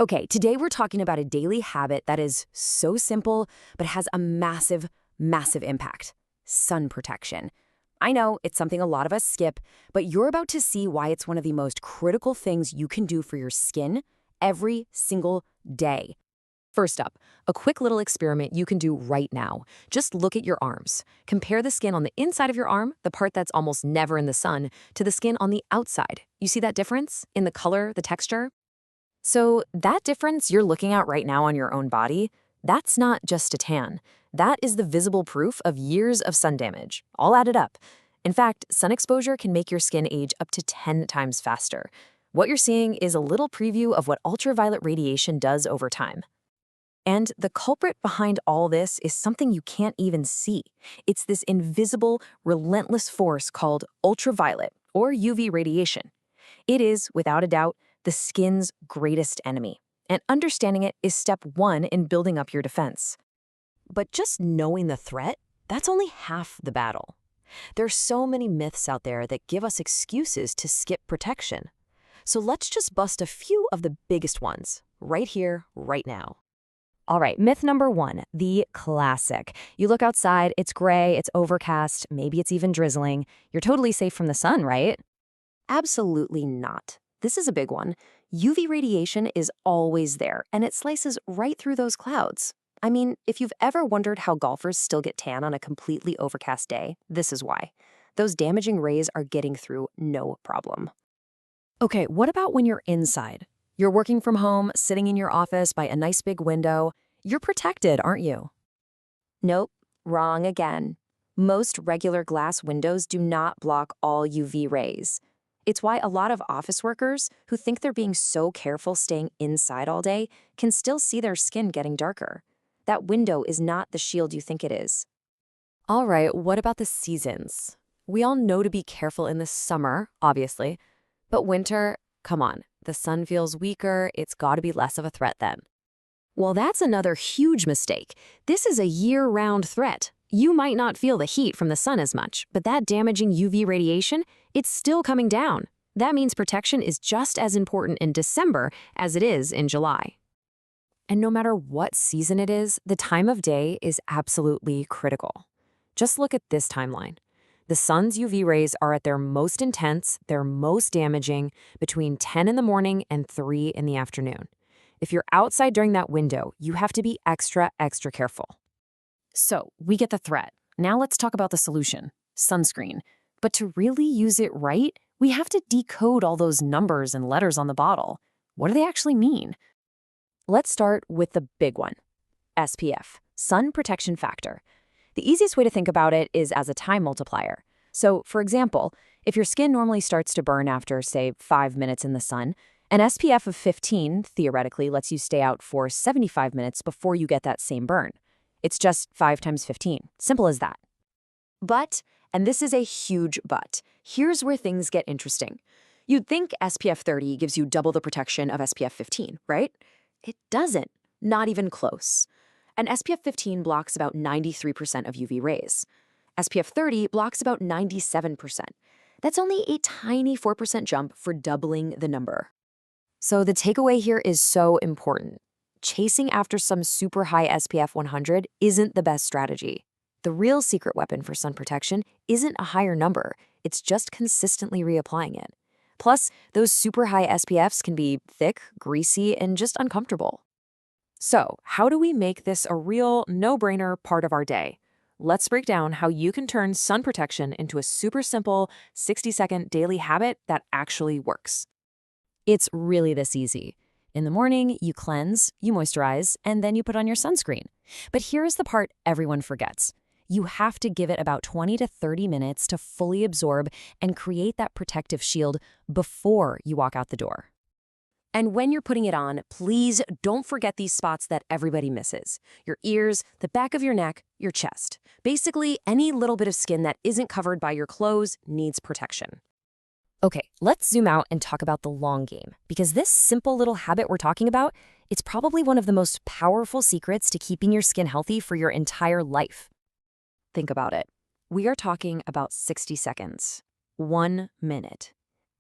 Okay, today we're talking about a daily habit that is so simple, but has a massive, massive impact: sun protection. I know it's something a lot of us skip, but you're about to see why it's one of the most critical things you can do for your skin every single day. First up, a quick little experiment you can do right now. Just look at your arms. Compare the skin on the inside of your arm, the part that's almost never in the sun, to the skin on the outside. You see that difference in the color, the texture? So that difference you're looking at right now on your own body, that's not just a tan. That is the visible proof of years of sun damage, all added up. In fact, sun exposure can make your skin age up to 10 times faster. What you're seeing is a little preview of what ultraviolet radiation does over time. And the culprit behind all this is something you can't even see. It's this invisible, relentless force called ultraviolet, or UV radiation. It is, without a doubt, the skin's greatest enemy, and understanding it is step one in building up your defense. But just knowing the threat, that's only half the battle. There's so many myths out there that give us excuses to skip protection. So let's just bust a few of the biggest ones, right here, right now. All right, myth number one, the classic. You look outside, it's gray, it's overcast, maybe it's even drizzling. You're totally safe from the sun, right? Absolutely not. This is a big one. UV radiation is always there, and it slices right through those clouds. I mean, if you've ever wondered how golfers still get tan on a completely overcast day, this is why. Those damaging rays are getting through no problem. Okay, what about when you're inside? You're working from home, sitting in your office by a nice big window. You're protected, aren't you? Nope, wrong again. Most regular glass windows do not block all UV rays. It's why a lot of office workers who think they're being so careful staying inside all day can still see their skin getting darker. That window is not the shield you think it is. All right, what about the seasons? We all know to be careful in the summer, obviously, but winter, come on, the sun feels weaker, it's got to be less of a threat then. Well, that's another huge mistake. This is a year-round threat. You might not feel the heat from the sun as much, but that damaging UV radiation, it's still coming down. That means protection is just as important in December as it is in July. And no matter what season it is, the time of day is absolutely critical. Just look at this timeline. The sun's UV rays are at their most intense, their most damaging, between 10 in the morning and 3 in the afternoon. If you're outside during that window, you have to be extra, extra careful. So, we get the threat. Now let's talk about the solution: sunscreen. But to really use it right, we have to decode all those numbers and letters on the bottle. What do they actually mean? Let's start with the big one: SPF, sun protection factor. The easiest way to think about it is as a time multiplier. So, for example, if your skin normally starts to burn after, say, 5 minutes in the sun, an SPF of 15 theoretically lets you stay out for 75 minutes before you get that same burn. It's just 5 times 15. Simple as that. But, and this is a huge but, here's where things get interesting. You'd think SPF 30 gives you double the protection of SPF 15, right? It doesn't. Not even close. An SPF 15 blocks about 93% of UV rays. SPF 30 blocks about 97%. That's only a tiny 4% jump for doubling the number. So the takeaway here is so important. Chasing after some super high SPF 100 isn't the best strategy. The real secret weapon for sun protection isn't a higher number, it's just consistently reapplying it. Plus, those super high SPFs can be thick, greasy, and just uncomfortable. So, how do we make this a real no-brainer part of our day? Let's break down how you can turn sun protection into a super simple 60-second daily habit that actually works. It's really this easy. In the morning, you cleanse, you moisturize, and then you put on your sunscreen. But here's the part everyone forgets. You have to give it about 20 to 30 minutes to fully absorb and create that protective shield before you walk out the door. And when you're putting it on, please don't forget these spots that everybody misses: your ears, the back of your neck, your chest. Basically, any little bit of skin that isn't covered by your clothes needs protection. Okay, let's zoom out and talk about the long game, because this simple little habit we're talking about, it's probably one of the most powerful secrets to keeping your skin healthy for your entire life. Think about it. We are talking about 60 seconds. 1 minute.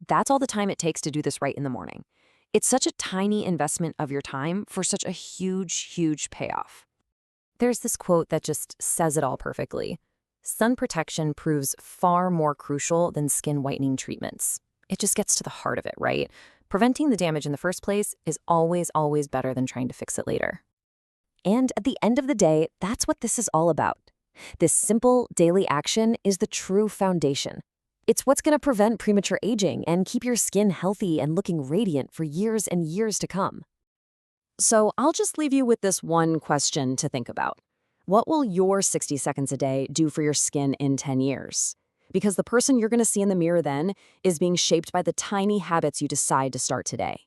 That's all the time it takes to do this right in the morning. It's such a tiny investment of your time for such a huge, huge payoff. There's this quote that just says it all perfectly. Sun protection proves far more crucial than skin whitening treatments. It just gets to the heart of it, right? Preventing the damage in the first place is always, always better than trying to fix it later. And at the end of the day, that's what this is all about. This simple daily action is the true foundation. It's what's going to prevent premature aging and keep your skin healthy and looking radiant for years and years to come. So I'll just leave you with this one question to think about. What will your 60 seconds a day do for your skin in 10 years? Because the person you're going to see in the mirror then is being shaped by the tiny habits you decide to start today.